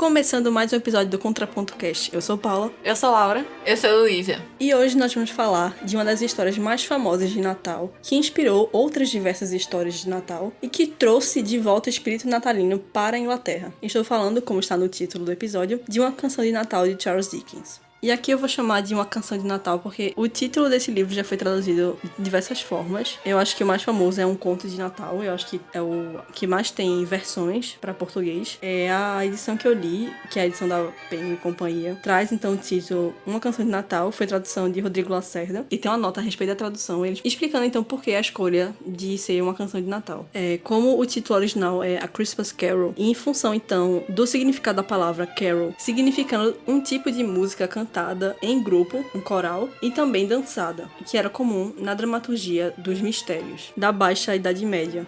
Começando mais um episódio do Contraponto Cast. Eu sou Paula. Eu sou Laura. Eu sou Luísa. E hoje nós vamos falar de uma das histórias mais famosas de Natal, que inspirou outras diversas histórias de Natal e que trouxe de volta o espírito natalino para a Inglaterra. Estou falando, como está no título do episódio, de Uma Canção de Natal de Charles Dickens. E aqui eu vou chamar de Uma Canção de Natal porque o título desse livro já foi traduzido de diversas formas. Eu acho que o mais famoso é Um Conto de Natal. Eu acho que é o que mais tem versões para português. É a edição que eu li, que é a edição da Penguin e Companhia, traz então o título Uma Canção de Natal. Foi tradução de Rodrigo Lacerda. E tem uma nota a respeito da tradução, ele explicando então por que a escolha de ser uma canção de Natal. Como o título original é A Christmas Carol, e em função então do significado da palavra carol, significando um tipo de música cantada em grupo, um coral, e também dançada, que era comum na dramaturgia dos mistérios da Baixa Idade Média.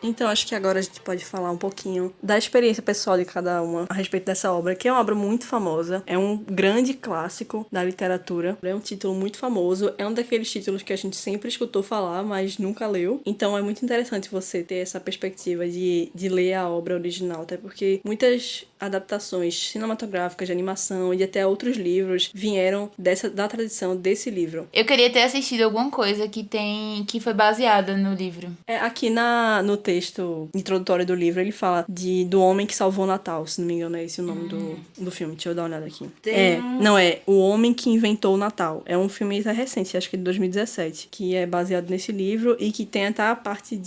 Então, acho que agora a gente pode falar um pouquinho da experiência pessoal de cada uma a respeito dessa obra, que é uma obra muito famosa, é um grande clássico da literatura, é um título muito famoso, é um daqueles títulos que a gente sempre escutou falar, mas nunca leu. Então, é muito interessante você ter essa perspectiva de ler a obra original, até porque muitas adaptações cinematográficas de animação e até outros livros vieram da tradição desse livro. Eu queria ter assistido alguma coisa que foi baseada no livro. Aqui no texto introdutório do livro, ele fala do homem que salvou o Natal, se não me engano é esse o nome do filme. Deixa eu dar uma olhada aqui. Não é O Homem que Inventou o Natal. É um filme recente, acho que de 2017, que é baseado nesse livro e que tem até a parte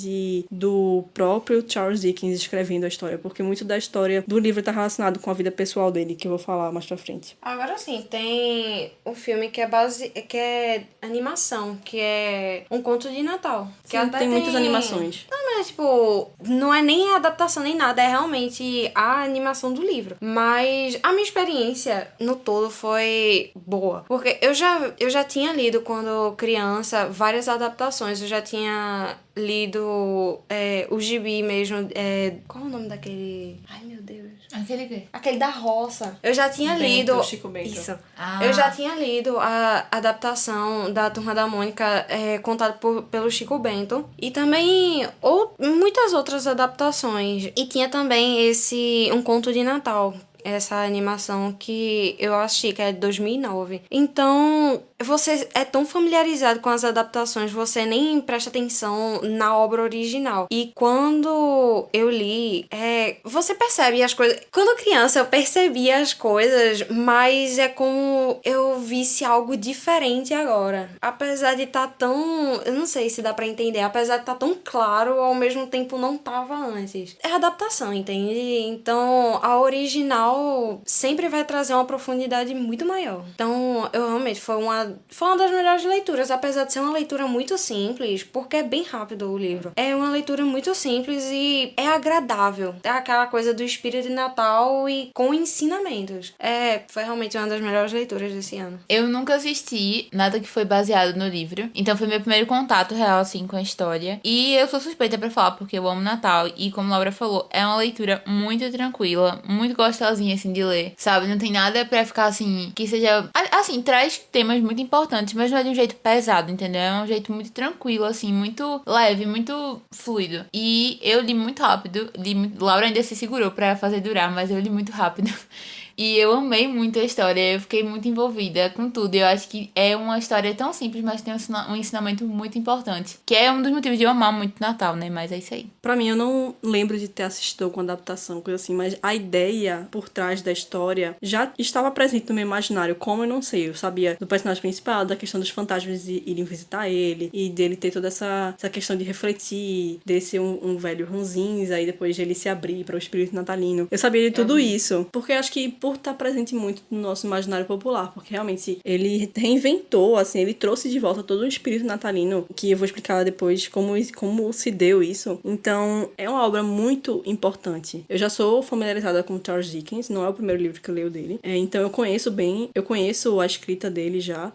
do próprio Charles Dickens escrevendo a história, porque muito da história do livro tá relacionado com a vida pessoal dele, que eu vou falar mais pra frente. Agora sim, tem um filme que é animação, que é Um Conto de Natal. Que Sim, tem muitas animações. Não, mas tipo, não é nem a adaptação nem nada, é realmente a animação do livro. Mas a minha experiência no todo foi boa. Porque eu já tinha lido quando criança várias adaptações. Eu já tinha lido o gibi mesmo. Qual é o nome daquele? Ai, meu Deus. Aquele quê? Aquele da roça. Eu já tinha lido... Chico Bento. Isso. Ah. Eu já tinha lido a adaptação da Turma da Mônica contada pelo Chico Bento. E também muitas outras adaptações. E tinha também Um Conto de Natal. Essa animação que eu assisti, que é de 2009. Então, você é tão familiarizado com as adaptações, você nem presta atenção na obra original. E quando eu li, você percebe as coisas. Quando criança, eu percebia as coisas, mas é como eu visse algo diferente agora. Apesar de estar tão... Eu não sei se dá pra entender. Apesar de estar tão claro, ao mesmo tempo não tava antes. É adaptação, entende? Então, a original sempre vai trazer uma profundidade muito maior. Então, eu realmente foi uma das melhores leituras, apesar de ser uma leitura muito simples, porque é bem rápido o livro. É uma leitura muito simples e é agradável. É aquela coisa do espírito de Natal e com ensinamentos. Foi realmente uma das melhores leituras desse ano. Eu nunca assisti nada que foi baseado no livro, então foi meu primeiro contato real, assim, com a história. E eu sou suspeita pra falar, porque eu amo Natal e, como a Laura falou, é uma leitura muito tranquila, muito gostosinha, assim, de ler, sabe? Não tem nada pra ficar, assim, que seja... Assim, traz temas muito importantes, mas não é de um jeito pesado, entendeu? É um jeito muito tranquilo, assim, muito leve, muito fluido. E eu li muito rápido, Laura ainda se segurou pra fazer durar, mas eu li muito rápido. E eu amei muito a história, eu fiquei muito envolvida com tudo. Eu acho que é uma história tão simples, mas tem um ensinamento muito importante. Que é um dos motivos de eu amar muito Natal, né? Mas é isso aí. Pra mim, eu não lembro de ter assistido com adaptação, coisa assim, mas a ideia por trás da história já estava presente no meu imaginário. Como eu não sei, eu sabia do personagem principal, da questão dos fantasmas irem visitar ele, e dele ter toda essa questão de refletir, de ser um velho ranzinza, e depois de ele se abrir para o espírito natalino. Eu sabia de tudo isso, porque acho que por estar presente muito no nosso imaginário popular, porque realmente ele reinventou, assim, ele trouxe de volta todo o espírito natalino, que eu vou explicar depois como se deu isso. Então, é uma obra muito importante. Eu já sou familiarizada com Charles Dickens, não é o primeiro livro que eu leio dele, então eu conheço a escrita dele já,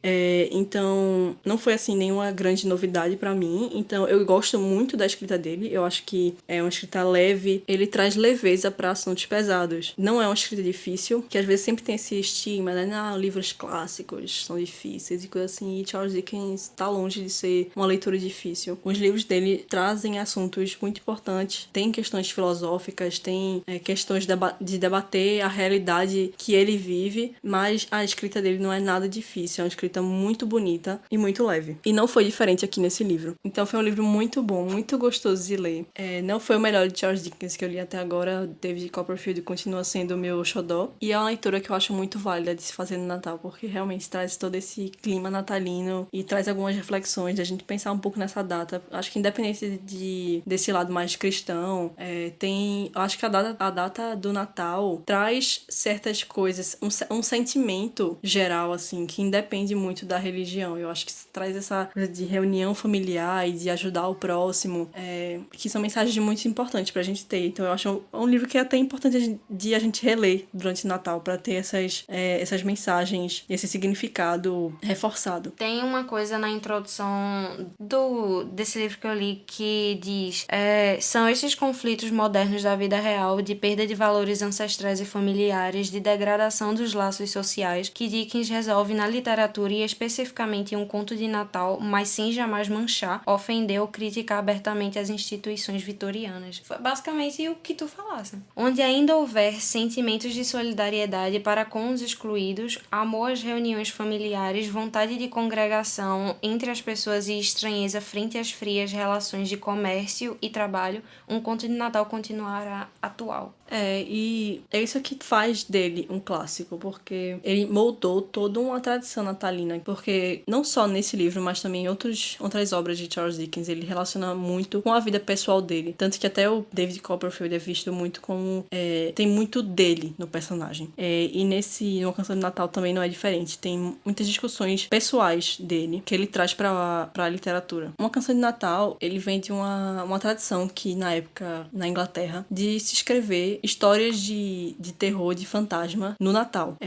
então não foi, assim, nenhuma grande novidade pra mim, então eu gosto muito da escrita dele, eu acho que é uma escrita leve, ele traz leveza pra assuntos pesados. Não é uma escrita difícil, livro que às vezes sempre tem esse estigma, né? Não, livros clássicos são difíceis e coisa assim. E Charles Dickens tá longe de ser uma leitura difícil. Os livros dele trazem assuntos muito importantes. Tem questões filosóficas, tem questões de debater a realidade que ele vive, mas a escrita dele não é nada difícil. É uma escrita muito bonita e muito leve. E não foi diferente aqui nesse livro. Então foi um livro muito bom, muito gostoso de ler. Não foi o melhor de Charles Dickens que eu li até agora. David Copperfield continua sendo o meu xodó. E é uma leitura que eu acho muito válida de se fazer no Natal, porque realmente traz todo esse clima natalino e traz algumas reflexões da gente pensar um pouco nessa data. Acho que independente desse lado mais cristão, acho que a data do Natal traz certas coisas, um sentimento geral, assim, que independe muito da religião. Eu acho que traz essa coisa de reunião familiar e de ajudar o próximo, que são mensagens muito importantes pra gente ter. Então eu acho um livro que é até importante de a gente reler durante o Natal, pra ter essas mensagens, esse significado reforçado. Tem uma coisa na introdução desse livro que eu li que diz: são estes conflitos modernos da vida real, de perda de valores ancestrais e familiares, de degradação dos laços sociais, que Dickens resolve na literatura e especificamente em um conto de Natal, mas sem jamais manchar, ofender ou criticar abertamente as instituições vitorianas. Foi basicamente o que tu falasse. Onde ainda houver sentimentos de solidariedade para com os excluídos, amor às reuniões familiares, vontade de congregação entre as pessoas e estranheza frente às frias relações de comércio e trabalho, um conto de Natal continuará atual. E é isso que faz dele um clássico, porque ele moldou toda uma tradição natalina, porque não só nesse livro, mas também em outras obras de Charles Dickens, ele relaciona muito com a vida pessoal dele, tanto que até o David Copperfield é visto muito como tem muito dele no personagem. E Uma Canção de Natal também não é diferente, tem muitas discussões pessoais dele, que ele traz pra literatura. Uma Canção de Natal, ele vem de uma tradição que na época, na Inglaterra, de se escrever histórias de terror, de fantasma no Natal.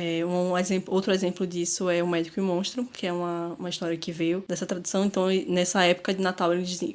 Outro exemplo disso é O Médico e o Monstro, que é uma história que veio dessa tradição. Então, nessa época de Natal,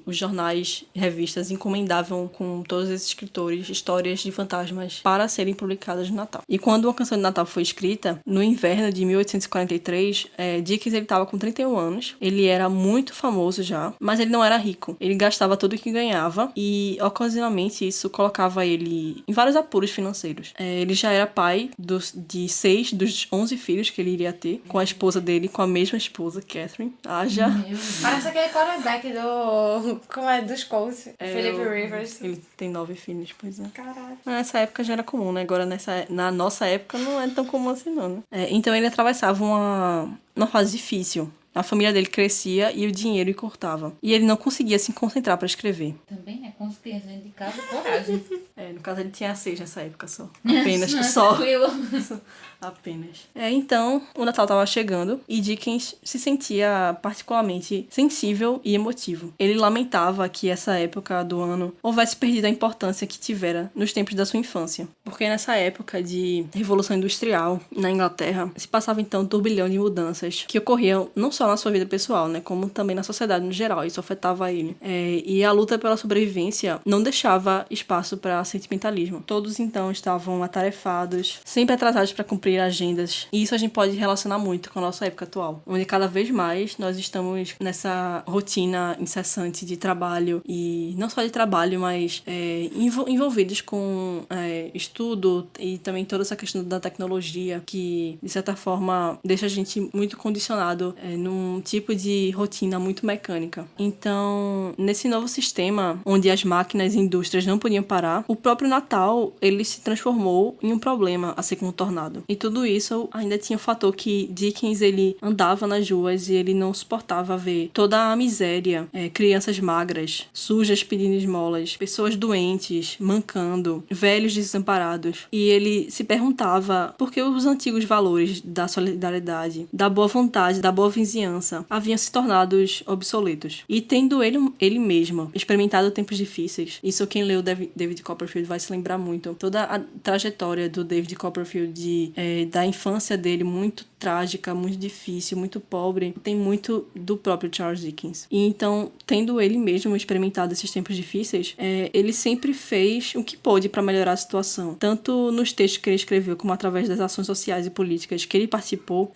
os jornais e revistas encomendavam com todos esses escritores histórias de fantasmas para serem publicadas no Natal. E quando Uma Canção de Natal foi escrita, no inverno de 1843, Dickens estava com 31 anos. Ele era muito famoso já, mas ele não era rico. Ele gastava tudo o que ganhava e, ocasionalmente, isso colocava ele em vários apuros financeiros. Ele já era pai de 6 dos 11 filhos que ele iria ter, com a esposa dele, com a mesma esposa, Catherine. Parece aquele quarterback dos Colts, Philip Rivers. Ele tem 9 filhos, pois é. Caralho. Nessa época já era comum, né? Agora, na nossa época, não é tão comum assim, não, né? Então, ele atravessava uma fase difícil. A família dele crescia e o dinheiro encurtava. E ele não conseguia se concentrar para escrever. Também, né? Com as crianças dentro de casa, coragem. No caso, ele tinha 6 nessa época só. Apenas, só. Tranquilo. Apenas. Então, o Natal estava chegando e Dickens se sentia particularmente sensível e emotivo. Ele lamentava que essa época do ano houvesse perdido a importância que tivera nos tempos da sua infância. Porque nessa época de Revolução Industrial na Inglaterra, se passava então um turbilhão de mudanças que ocorriam não só na sua vida pessoal, né, como também na sociedade no geral. Isso afetava ele. E a luta pela sobrevivência não deixava espaço para sentimentalismo. Todos então estavam atarefados, sempre atrasados para cumprir agendas. E isso a gente pode relacionar muito com a nossa época atual, onde cada vez mais nós estamos nessa rotina incessante de trabalho, e não só de trabalho, mas envolvidos com estudo e também toda essa questão da tecnologia que, de certa forma, deixa a gente muito condicionado num tipo de rotina muito mecânica. Então, nesse novo sistema, onde as máquinas e indústrias não podiam parar, o próprio Natal, ele se transformou em um problema a ser contornado. E tudo isso ainda tinha o fator que Dickens, ele andava nas ruas e ele não suportava ver toda a miséria, crianças magras, sujas pedindo esmolas, pessoas doentes, mancando, velhos desamparados. E ele se perguntava por que os antigos valores da solidariedade, da boa vontade, da boa vizinhança haviam se tornado obsoletos. E tendo ele mesmo experimentado tempos difíceis, isso quem leu David Copperfield vai se lembrar muito. Toda a trajetória do David Copperfield da infância dele muito trágica, muito difícil, muito pobre, tem muito do próprio Charles Dickens. E então, tendo ele mesmo experimentado esses tempos difíceis, ele sempre fez o que pôde para melhorar a situação, tanto nos textos que ele escreveu, como através das ações sociais e políticas que ele participou,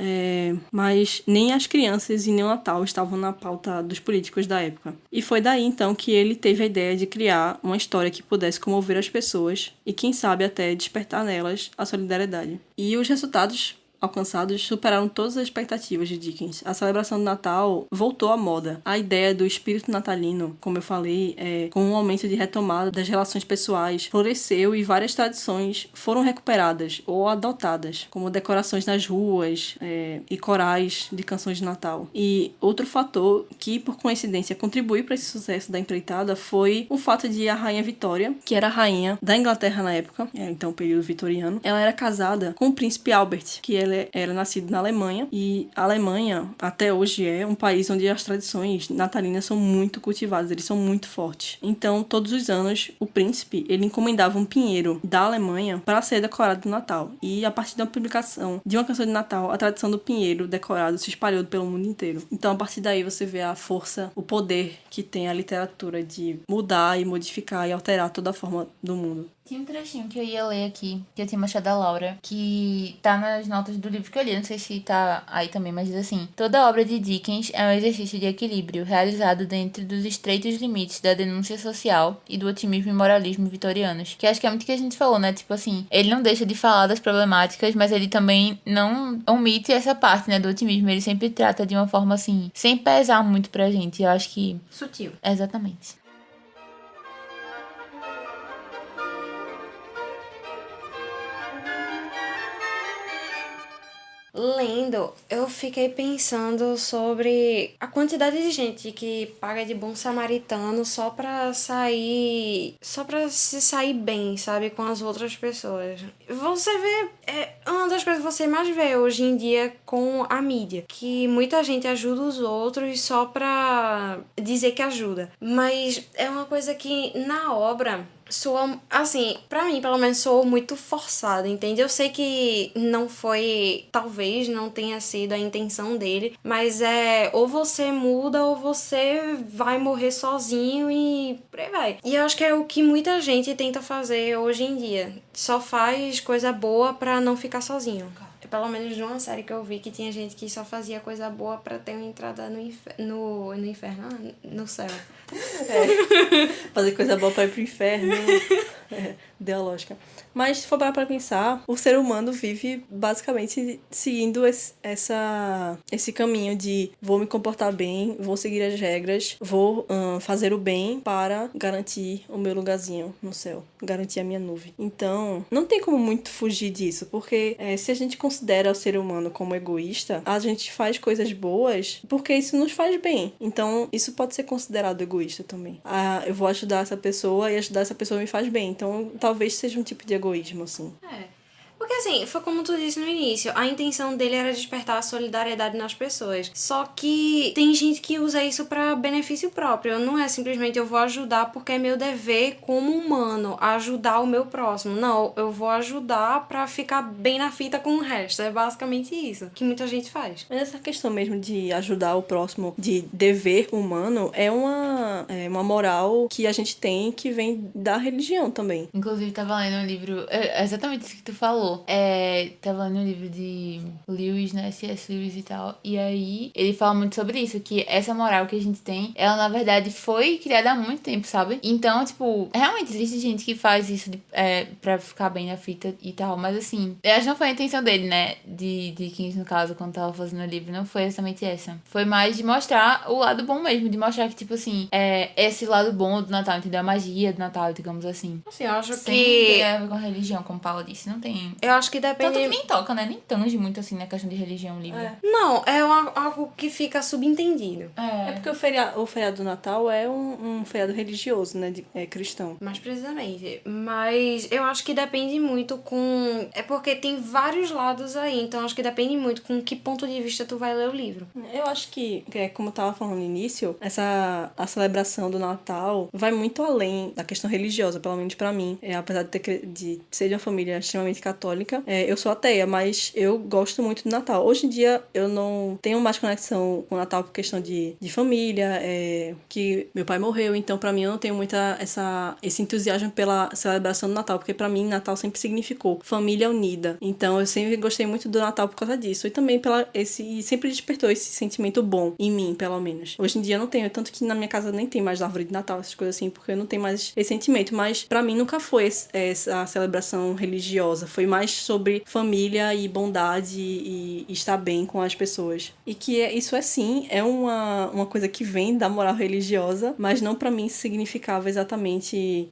mas nem as crianças e nem o Natal estavam na pauta dos políticos da época. E foi daí, então, que ele teve a ideia de criar uma história que pudesse comover as pessoas e, quem sabe, até despertar nelas a solidariedade. E os resultados alcançados superaram todas as expectativas de Dickens. A celebração do Natal voltou à moda. A ideia do espírito natalino, como eu falei, com um aumento de retomada das relações pessoais, floresceu e várias tradições foram recuperadas ou adotadas, como decorações nas ruas e corais de canções de Natal. E outro fator que, por coincidência, contribuiu para esse sucesso da empreitada foi o fato de a Rainha Vitória, que era a rainha da Inglaterra na época, então o período vitoriano, ela era casada com o príncipe Albert, que ele era nascido na Alemanha, e a Alemanha até hoje é um país onde as tradições natalinas são muito cultivadas, eles são muito fortes. Então, todos os anos, o príncipe, ele encomendava um pinheiro da Alemanha para ser decorado no Natal. E a partir da publicação de uma canção de Natal, a tradição do pinheiro decorado se espalhou pelo mundo inteiro. Então, a partir daí, você vê a força, o poder que tem a literatura de mudar e modificar e alterar toda a forma do mundo. Tinha um trechinho que eu ia ler aqui, que eu tinha mostrado a Laura, que tá nas notas do livro que eu li, não sei se tá aí também, mas diz assim: toda obra de Dickens é um exercício de equilíbrio, realizado dentro dos estreitos limites da denúncia social e do otimismo e moralismo vitorianos. Que acho que é muito que a gente falou, né? Tipo assim, ele não deixa de falar das problemáticas, mas ele também não omite essa parte, né, do otimismo. Ele sempre trata de uma forma assim, sem pesar muito pra gente. Eu acho que... Sutil. Exatamente. Lendo, eu fiquei pensando sobre a quantidade de gente que paga de bom samaritano só pra se sair bem, sabe, com as outras pessoas. Você vê, uma das coisas que você mais vê hoje em dia com a mídia, que muita gente ajuda os outros só pra dizer que ajuda. Mas é uma coisa que na obra soa, assim, pra mim, pelo menos, soa muito forçado, entende? Eu sei que não foi, talvez não tenha sido a intenção dele, mas ou você muda ou você vai morrer sozinho e por aí vai. E eu acho que é o que muita gente tenta fazer hoje em dia. Só faz coisa boa pra não ficar sozinho. Pelo menos de uma série que eu vi que tinha gente que só fazia coisa boa pra ter uma entrada no inferno, no céu. Fazer coisa boa pra ir pro inferno. Deu a lógica. Mas se for parar pra pensar, o ser humano vive basicamente seguindo esse caminho de vou me comportar bem, vou seguir as regras, vou fazer o bem para garantir o meu lugarzinho no céu, garantir a minha nuvem. Então, não tem como muito fugir disso, porque se a gente considera o ser humano como egoísta, a gente faz coisas boas porque isso nos faz bem. Então, isso pode ser considerado egoísta também. Eu vou ajudar essa pessoa e ajudar essa pessoa me faz bem. Então, talvez seja um tipo de egoísmo, assim. Porque assim, foi como tu disse no início, a intenção dele era despertar a solidariedade nas pessoas. Só que tem gente que usa isso pra benefício próprio. Não é simplesmente eu vou ajudar porque é meu dever como humano ajudar o meu próximo. Não, eu vou ajudar pra ficar bem na fita com o resto. É basicamente isso que muita gente faz. Mas essa questão mesmo de ajudar o próximo, de dever humano, é uma moral que a gente tem que vem da religião também. Inclusive, tava lendo um livro... exatamente isso que tu falou. Tava lendo um livro de Lewis, né? C.S. Lewis e tal. E aí, ele fala muito sobre isso. Que essa moral que a gente tem, ela, na verdade, foi criada há muito tempo, sabe? Então, tipo, realmente existe gente que faz isso pra ficar bem na fita e tal. Mas, assim, eu acho que não foi a intenção dele, né? De 15, no caso, quando tava fazendo o livro. Não foi exatamente essa. Foi mais de mostrar o lado bom mesmo. De mostrar que, tipo assim, esse lado bom do Natal, entendeu? A magia do Natal, digamos assim. Assim, eu acho Sem que... ter a ver com a religião, como Paula disse. Não tem... Eu acho que depende... Tanto que nem toca, né? Nem tange muito, assim, na questão de religião livre. Não, é algo que fica subentendido. É porque o feriado do Natal é um feriado religioso, né? Cristão. Mais precisamente. Mas eu acho que depende muito com... É porque tem vários lados aí, então acho que depende muito com que ponto de vista tu vai ler o livro. Eu acho que como eu tava falando no início, a celebração do Natal vai muito além da questão religiosa, pelo menos pra mim. Apesar de ser de uma família extremamente católica, católica. Eu sou ateia, mas eu gosto muito do Natal. Hoje em dia eu não tenho mais conexão com o Natal por questão de família, que meu pai morreu, então pra mim eu não tenho muita esse entusiasmo pela celebração do Natal, porque pra mim Natal sempre significou família unida. Então eu sempre gostei muito do Natal por causa disso. E também sempre despertou esse sentimento bom em mim, pelo menos. Hoje em dia eu não tenho, tanto que na minha casa nem tem mais árvore de Natal, essas coisas assim, porque eu não tenho mais esse sentimento. Mas pra mim nunca foi essa celebração religiosa. Foi mais sobre família e bondade e estar bem com as pessoas. E que isso sim, é uma coisa que vem da moral religiosa, mas não pra mim significava exatamente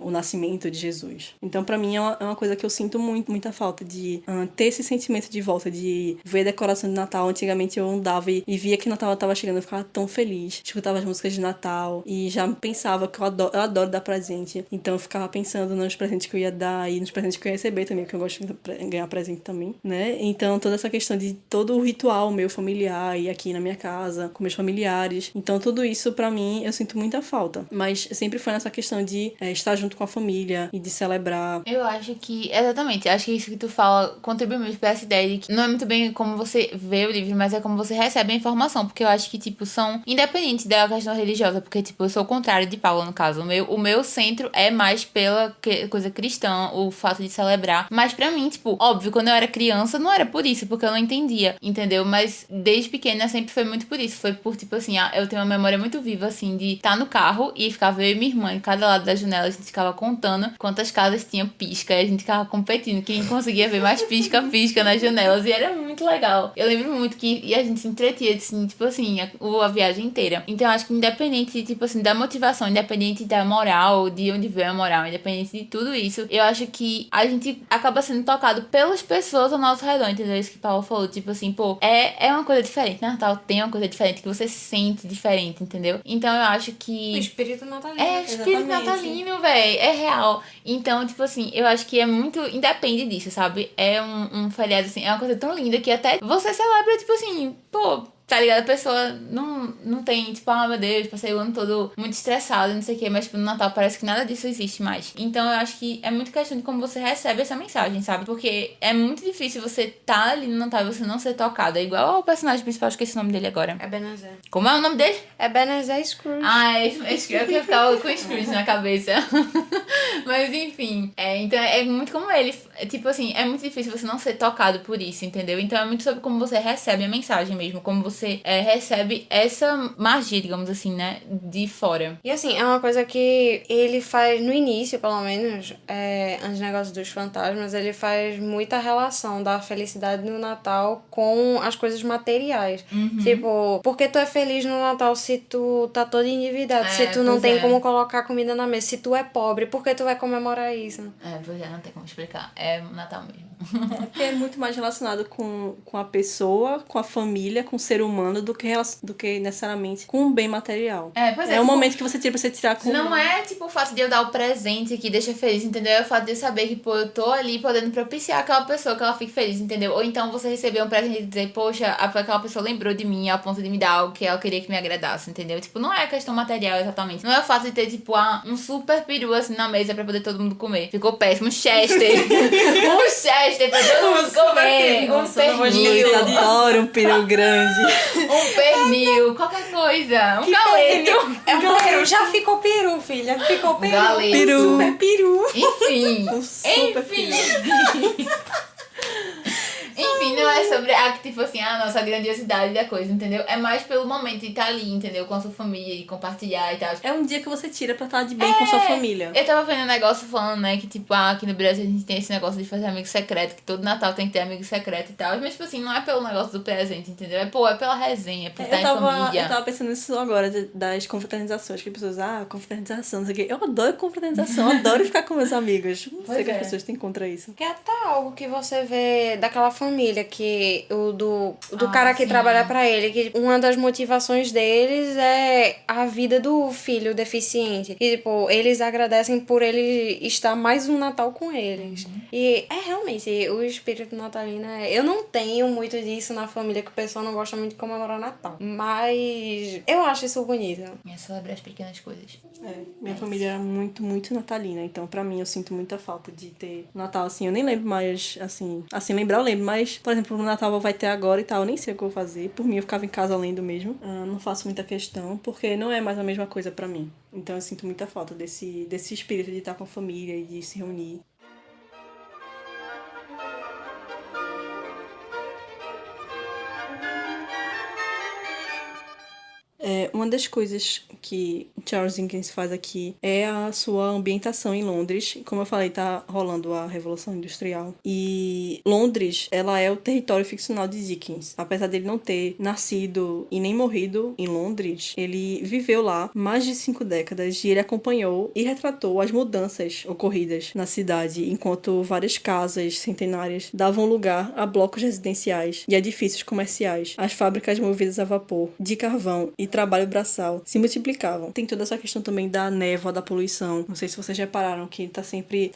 o nascimento de Jesus. Então pra mim é uma coisa que eu sinto muita falta de ter esse sentimento de volta, de ver a decoração de Natal. Antigamente eu andava e via que Natal tava chegando, eu ficava tão feliz. Escutava as músicas de Natal e já pensava que eu adoro dar presente. Então eu ficava pensando nos presentes que eu ia dar e nos presentes que eu ia receber também, porque eu gosto de ganhar presente também, né? Então toda essa questão de todo o ritual meu familiar e aqui na minha casa, com meus familiares. Então tudo isso pra mim eu sinto muita falta. Mas sempre foi nessa questão de estar junto com a família e de celebrar. Eu acho que, exatamente, acho que isso que tu fala contribui muito pra essa ideia de que não é muito bem como você vê o livro, mas é como você recebe a informação, porque eu acho que, tipo, são independentes da questão religiosa, porque, tipo, eu sou o contrário de Paula, no caso. O meu centro é mais pela coisa cristã, o fato de celebrar, mas pra mim, tipo, óbvio, quando eu era criança, não era por isso, porque eu não entendia, entendeu? Mas desde pequena sempre foi muito por isso, foi por, tipo assim, eu tenho uma memória muito viva, assim, de estar no carro e ficava eu e minha irmã em cada lado da janela, a gente ficava contando quantas casas tinha pisca, e a gente ficava competindo, quem conseguia ver mais pisca nas janelas, e era muito legal. Eu lembro muito que a gente se entretia, assim, tipo assim, a viagem inteira. Então eu acho que independente, tipo assim, da motivação, independente da moral, de onde veio a moral, independente de tudo isso, eu acho que a gente acaba sendo tocado pelas pessoas ao nosso redor, entendeu? Isso que o Paulo falou, tipo assim, pô, é uma coisa diferente, Natal tem uma coisa diferente que você sente diferente, entendeu? Então eu acho que O espírito natalino. espírito natalino, véi, é real. Então, tipo assim, eu acho que é muito, independe disso, sabe? É um feriado, assim, é uma coisa tão linda que até você celebra, tipo assim, pô, tá ligado? A pessoa não tem, tipo, meu Deus, passei o ano todo muito estressado, não sei o quê, mas, tipo, no Natal parece que nada disso existe mais. Então, eu acho que é muito questão de como você recebe essa mensagem, sabe? Porque é muito difícil você tá ali no Natal e você não ser tocado. É igual ao personagem principal, esqueci o nome dele agora. É Ebenezer. Como é o nome dele? Ebenezer Scrooge. Eu que ficava com o Scrooge na cabeça. Mas, enfim. Então, é muito como ele. Tipo assim, é muito difícil você não ser tocado por isso, entendeu? Então, é muito sobre como você recebe a mensagem mesmo, como você recebe essa magia, digamos assim, né, de fora. E assim, é uma coisa que ele faz no início, pelo menos, antes do negócio dos fantasmas, ele faz muita relação da felicidade no Natal com as coisas materiais. Tipo, por que tu é feliz no Natal se tu tá todo endividado, se tu não tem como colocar comida na mesa, se tu é pobre, por que tu vai comemorar isso? Pois não tem como explicar. É Natal mesmo. Porque é muito mais relacionado com a pessoa, com a família, com o ser humano, do que necessariamente com o bem material. Pois é um momento que você tira pra você tirar com... Não é, tipo, o fato de eu dar o presente que deixa feliz, entendeu? É o fato de eu saber que, pô, eu tô ali podendo propiciar aquela pessoa que ela fique feliz, entendeu? Ou então você receber um presente e dizer, poxa, aquela pessoa lembrou de mim ao ponto de me dar algo que ela queria que me agradasse, entendeu? Tipo, não é questão material exatamente. Não é o fato de ter, tipo, um super peru assim na mesa pra poder todo mundo comer. Ficou péssimo. Um Chester. Um Chester pra todo mundo comer. Um pernil. Eu adoro um peru grande. Um pernil. Qualquer coisa. Um galeto. É um peru. Já ficou peru, filha. Ficou peru. Galeto. Peru. Super peru. Enfim. Super Enfim. Enfim, não é sobre tipo assim, a nossa grandiosidade da coisa, entendeu? É mais pelo momento de estar ali, entendeu? Com a sua família e compartilhar e tal. É um dia que você tira pra estar de bem com sua família. Eu tava vendo um negócio falando, né, que tipo, aqui no Brasil a gente tem esse negócio de fazer amigo secreto, que todo Natal tem que ter amigo secreto e tal. Mas, tipo assim, não é pelo negócio do presente, entendeu? É pela resenha, por estar em família. Eu tava pensando nisso agora, das confraternizações, que pessoas, confraternização, não sei o quê. Eu adoro confraternização, adoro ficar com meus amigos. Não sei o que as pessoas têm contra isso. Que é até algo que você vê daquela família que do cara que sim. trabalha pra ele, que uma das motivações deles é a vida do filho deficiente. E, tipo, eles agradecem por ele estar mais um Natal com eles. E realmente, o espírito natalino eu não tenho muito disso na família, que o pessoal não gosta muito de comemorar Natal. Mas eu acho isso bonito. É celebrar as pequenas coisas. Minha família era muito, muito natalina, então pra mim eu sinto muita falta de ter Natal, assim, eu nem lembro mais, assim, lembrar eu lembro, mas, por exemplo, o Natal vai ter agora e tal, eu nem sei o que eu vou fazer, por mim eu ficava em casa lendo mesmo, não faço muita questão, porque não é mais a mesma coisa pra mim, então eu sinto muita falta desse espírito de estar com a família e de se reunir. Uma das coisas que Charles Dickens faz aqui é a sua ambientação em Londres. Como eu falei, tá rolando a Revolução Industrial. E Londres, ela é o território ficcional de Dickens. Apesar dele não ter nascido e nem morrido em Londres, ele viveu lá mais de 5 décadas e ele acompanhou e retratou as mudanças ocorridas na cidade, enquanto várias casas centenárias davam lugar a blocos residenciais e edifícios comerciais, as fábricas movidas a vapor, de carvão e trabalho braçal se multiplicavam. Tem toda essa questão também da névoa, da poluição. Não sei se vocês repararam que tá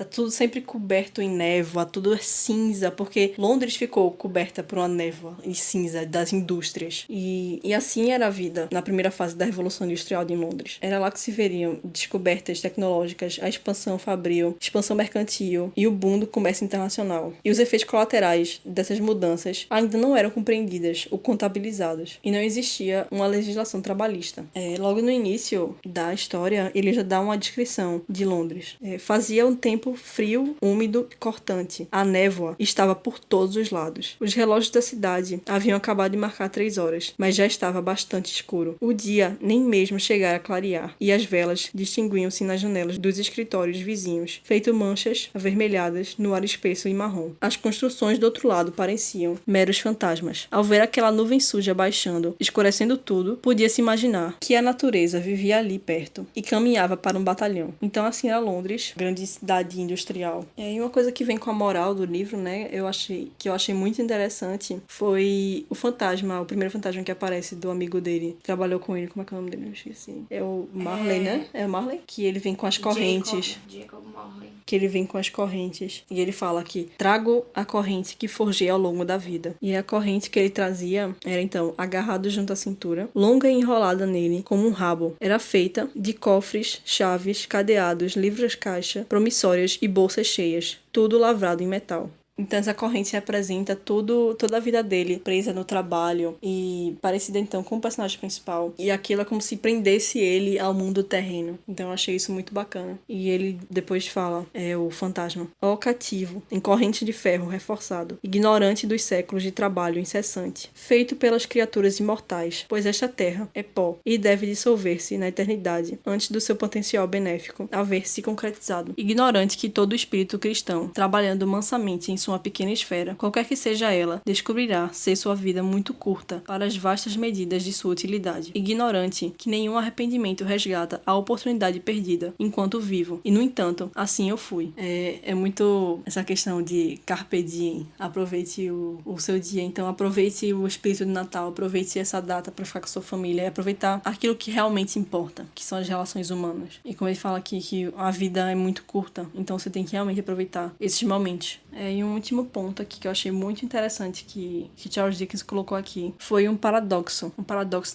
tudo sempre coberto em névoa, tudo é cinza, porque Londres ficou coberta por uma névoa e cinza das indústrias. E assim era a vida na primeira fase da Revolução Industrial de Londres. Era lá que se veriam descobertas tecnológicas, a expansão fabril, expansão mercantil e o boom do comércio internacional. E os efeitos colaterais dessas mudanças ainda não eram compreendidas ou contabilizados. E não existia uma legislação trabalhista. Logo no início da história, ele já dá uma descrição de Londres. Fazia um tempo frio, úmido e cortante. A névoa estava por todos os lados. Os relógios da cidade haviam acabado de marcar 3 horas, mas já estava bastante escuro. O dia nem mesmo chegara a clarear, e as velas distinguiam-se nas janelas dos escritórios vizinhos, feito manchas avermelhadas no ar espesso e marrom. As construções do outro lado pareciam meros fantasmas. Ao ver aquela nuvem suja baixando, escurecendo tudo, podia-se imaginar que a natureza vivia ali perto e caminhava para um batalhão. Então assim era Londres, grande cidade industrial. E uma coisa que vem com a moral do livro, né, eu achei muito interessante, foi o fantasma, o primeiro fantasma que aparece do amigo dele, que trabalhou com ele, como é que é o nome dele? Eu esqueci. É o Marley, né? É o Marley? Que ele vem com as correntes. Jacob Marley. Que ele vem com as correntes. E ele fala que trago a corrente que forjei ao longo da vida. E a corrente que ele trazia era, então, agarrado junto à cintura, longa e enrolada nele, como um rabo. Era feita de cofres, chaves, cadeados, livros-caixa, promissórias e bolsas cheias, tudo lavrado em metal. Então essa corrente representa toda a vida dele, presa no trabalho e parecida então com o personagem principal. E aquilo é como se prendesse ele ao mundo terreno. Então eu achei isso muito bacana. E ele depois fala, o fantasma: ó cativo, em corrente de ferro reforçado, ignorante dos séculos de trabalho incessante, feito pelas criaturas imortais, pois esta terra é pó e deve dissolver-se na eternidade antes do seu potencial benéfico haver se concretizado. Ignorante que todo espírito cristão, trabalhando mansamente em sua pequena esfera, qualquer que seja ela, descobrirá ser sua vida muito curta para as vastas medidas de sua utilidade. Ignorante que nenhum arrependimento resgata a oportunidade perdida enquanto vivo. E, no entanto, assim eu fui. É muito essa questão de carpe diem. Aproveite o seu dia. Então, aproveite o espírito de Natal, aproveite essa data para ficar com sua família e aproveitar aquilo que realmente importa, que são as relações humanas. E como ele fala aqui, que a vida é muito curta, então você tem que realmente aproveitar esses momentos. E um último ponto aqui que eu achei muito interessante que Charles Dickens colocou aqui foi um paradoxo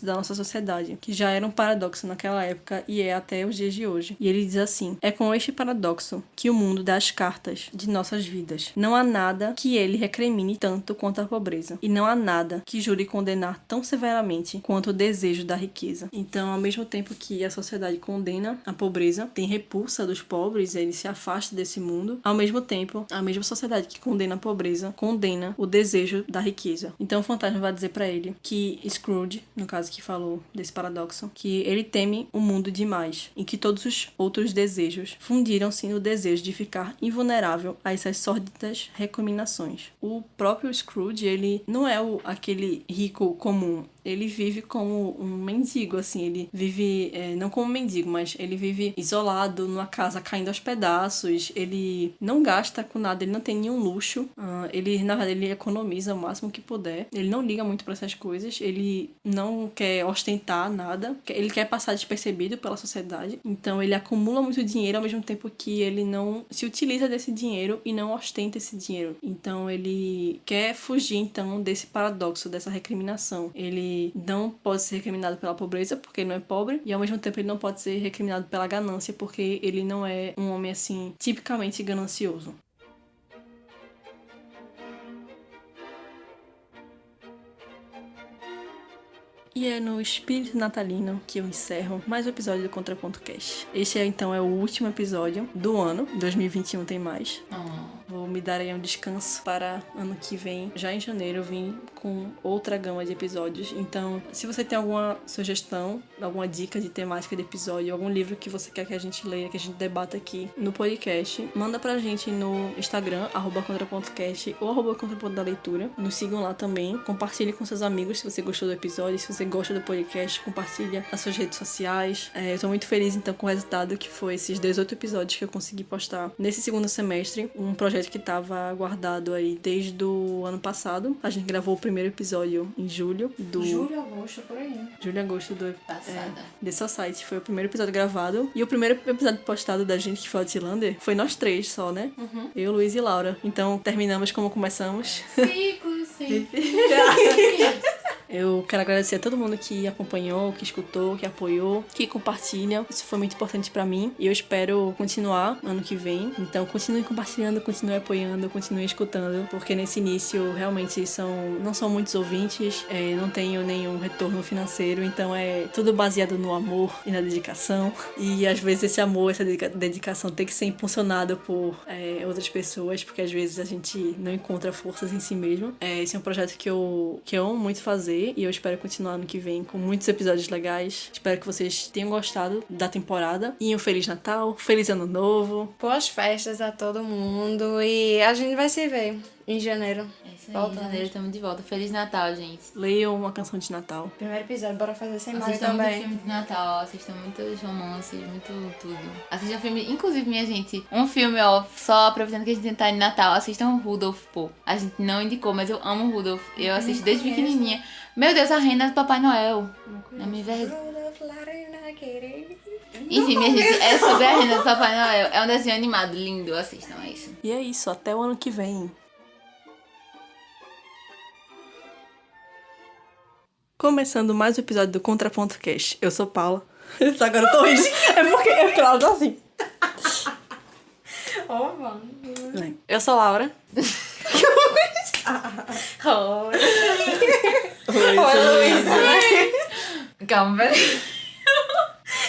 da nossa sociedade, que já era um paradoxo naquela época e é até os dias de hoje. E ele diz assim: é com este paradoxo que o mundo dá as cartas de nossas vidas. Não há nada que ele recrimine tanto quanto a pobreza, e não há nada que jure condenar tão severamente quanto o desejo da riqueza. Então, ao mesmo tempo que a sociedade condena a pobreza, tem repulsa dos pobres, ele se afasta desse mundo, ao mesmo tempo, a mesma sociedade que condena a pobreza, condena o desejo da riqueza. Então o fantasma vai dizer pra ele que Scrooge, no caso que falou desse paradoxo, que ele teme o mundo demais e que todos os outros desejos fundiram-se no desejo de ficar invulnerável a essas sórdidas recriminações. O próprio Scrooge, ele não é aquele rico comum. ele vive como um mendigo, assim. Ele vive, não como um mendigo, mas ele vive isolado numa casa caindo aos pedaços. Ele não gasta com nada, ele não tem nenhum luxo. Ele, na verdade, ele economiza o máximo que puder. Ele não liga muito pra essas coisas. Ele não quer ostentar nada. Ele quer passar despercebido pela sociedade. Então, ele acumula muito dinheiro ao mesmo tempo que ele não se utiliza desse dinheiro e não ostenta esse dinheiro. Então, ele quer fugir, então, desse paradoxo, dessa recriminação. Ele não pode ser recriminado pela pobreza, porque ele não é pobre, e ao mesmo tempo ele não pode ser recriminado pela ganância, porque ele não é um homem, assim, tipicamente ganancioso. E é no espírito natalino que eu encerro mais um episódio do Contraponto Cast. Este então é o último episódio do ano. 2021 tem mais. Vou me dar aí um descanso para ano que vem. Já em janeiro eu vim com outra gama de episódios. Então, se você tem alguma sugestão, alguma dica de temática de episódio, algum livro que você quer que a gente leia, que a gente debata aqui no podcast, manda pra gente no Instagram, @contrapontocast ou @contraponto da leitura. Nos sigam lá também. Compartilhe com seus amigos se você gostou do episódio. Se você gosta do podcast, compartilha nas suas redes sociais. Eu tô muito feliz então com o resultado que foi esses 18 episódios que eu consegui postar nesse segundo semestre. Um projeto que estava guardado aí desde o ano passado. A gente gravou o primeiro episódio em julho. Julho, agosto, por aí. Julho e agosto do Passada. The Society. Foi o primeiro episódio gravado. E o primeiro episódio postado da gente, que foi o Outlander, foi nós três só, né? Eu, Luiz e Laura. Então terminamos como começamos. Sim. Eu quero agradecer a todo mundo que acompanhou, que escutou, que apoiou, que compartilha. Isso foi muito importante pra mim e eu espero continuar ano que vem. Então continue compartilhando, continue apoiando, continue escutando, porque nesse início realmente não são muitos ouvintes, não tenho nenhum retorno financeiro, então é tudo baseado no amor e na dedicação. E às vezes esse amor, essa dedicação tem que ser impulsionado por outras pessoas, porque às vezes a gente não encontra forças em si mesmo. Esse é um projeto que eu amo muito fazer. E eu espero continuar ano que vem com muitos episódios legais. Espero que vocês tenham gostado da temporada. E um Feliz Natal, Feliz Ano Novo. Boas festas a todo mundo e a gente vai se ver em janeiro. É isso aí, em janeiro estamos de volta. Feliz Natal, gente. Leiam uma canção de Natal. Primeiro episódio, bora fazer sem Mari Assistam muito também. filme de Natal, assistam muitos romances, muito tudo. Assistam filme, inclusive, minha gente, um filme, só aproveitando que a gente tá em Natal, assistam o Rudolph, pô. A gente não indicou, mas eu amo o Rudolph. Eu assisto desde pequenininha. Meu Deus, a reina do Papai Noel. Não me vergonha. Enfim, minha gente, é sobre a reina do Papai Noel. É um desenho animado, lindo, assistam, é isso. E é isso, até o ano que vem. Começando mais um episódio do Contraponto Cast. Eu sou Paula. Agora eu tô rindo. É porque ela tá assim. Eu sou Laura. Oi. Oi, Luísa. Calma, peraí.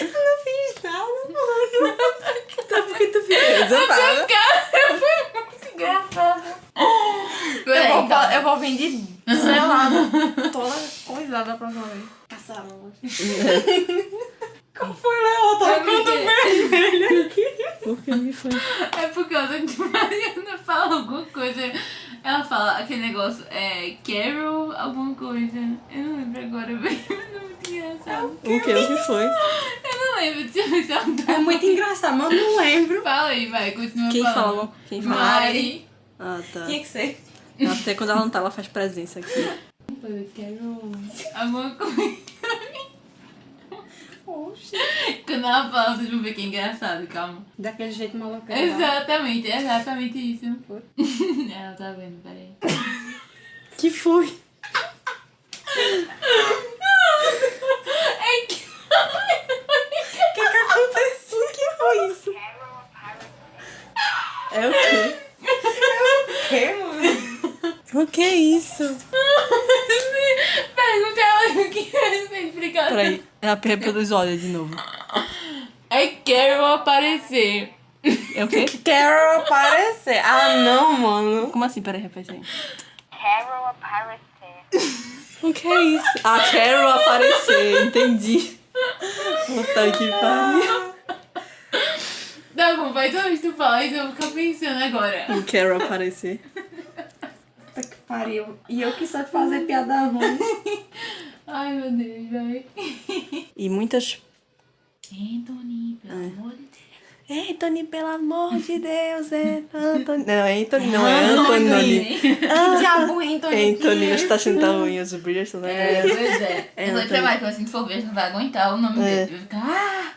Não fiz nada, mano. Tá porque tu fica reservada. Cara, foi muito engraçado. Eu vou vir de, sei lá, toda coisada pra fazer. Caçarola. Como foi, Léo? Tá ficando vermelho aqui. Por que me foi? É por causa que a Mariana fala alguma coisa. Ela fala aquele negócio, Carol, alguma coisa. Eu não lembro agora, bem, mas é muito engraçado. O que foi? Eu não lembro, deixa eu ver se ela tá. É muito engraçado, mas eu não lembro. Fala aí, vai, continua Quem falando. fala? Quem fala? Mari. Ah, tá. Tinha que ser. Até quando ela não tá, ela faz presença aqui. Carol, alguma coisa. Oxi. Quando ela fala, vocês vão ver que é engraçado, calma. Daquele jeito maluco. Exatamente isso. Ela tá vendo, peraí. Que foi? É que... O que aconteceu? O que foi isso? É o quê? O que, mano? O que é isso? Pergunta ela o que é sem explicar. Peraí, ela reproduz o áudio de novo. É Carol aparecer. É o quê? Carol aparecer. Ah, não, mano. Como assim? Peraí, repete aí. Carol aparecer. O que é isso? A Carol aparecer, entendi. Puta que pariu. Tá bom, vai toda vez que tu fala isso, eu vou ficar pensando agora. O Carol aparecer. Puta que pariu. E eu que só de fazer piada ruim. Ai, Ai, meu Deus, vai. E muitas... Anthony, pelo amor de Deus. Anthony, pelo amor de Deus, Anthony. Não, é Anthony, não, é Anthony. Que diabo, Anthony? Anthony, você tá achando que tá ruim, os Bridgerton, né? Pois é. É, Eu vou Anthony. mais que assim, se for ver, não vai aguentar o nome dele.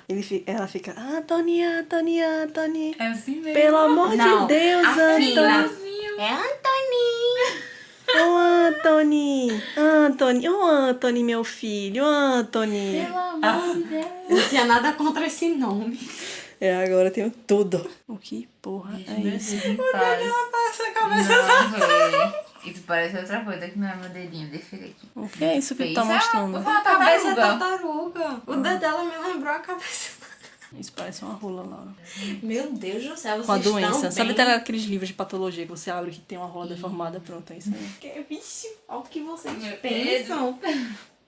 Vai ficar, Ela fica, Anthony, Anthony, Anthony. é assim mesmo. Pelo amor Não, de Deus, a fina. Anthony. É Anthony. Oh, Anthony. Anthony, oh, Anthony, meu filho, Anthony. Pelo amor de Deus. Não tinha nada contra esse nome. Agora eu tenho tudo. O que porra é isso? Passa a cabeça. Não, véi. Isso parece outra coisa que não é meu dedinho. Deixa ele aqui. O que é isso que tu tá Isso é mostrando? uma A cabeça tartaruga. tartaruga. O dedo dela me lembrou a cabeça. Isso parece uma rola, Laura. Meu Deus do céu, vocês Com a doença. estão Sabe bem? aqueles livros de patologia que você abre que tem uma rola deformada? Pronto, é isso aí. Vixe, olha o que vocês Meu pensam.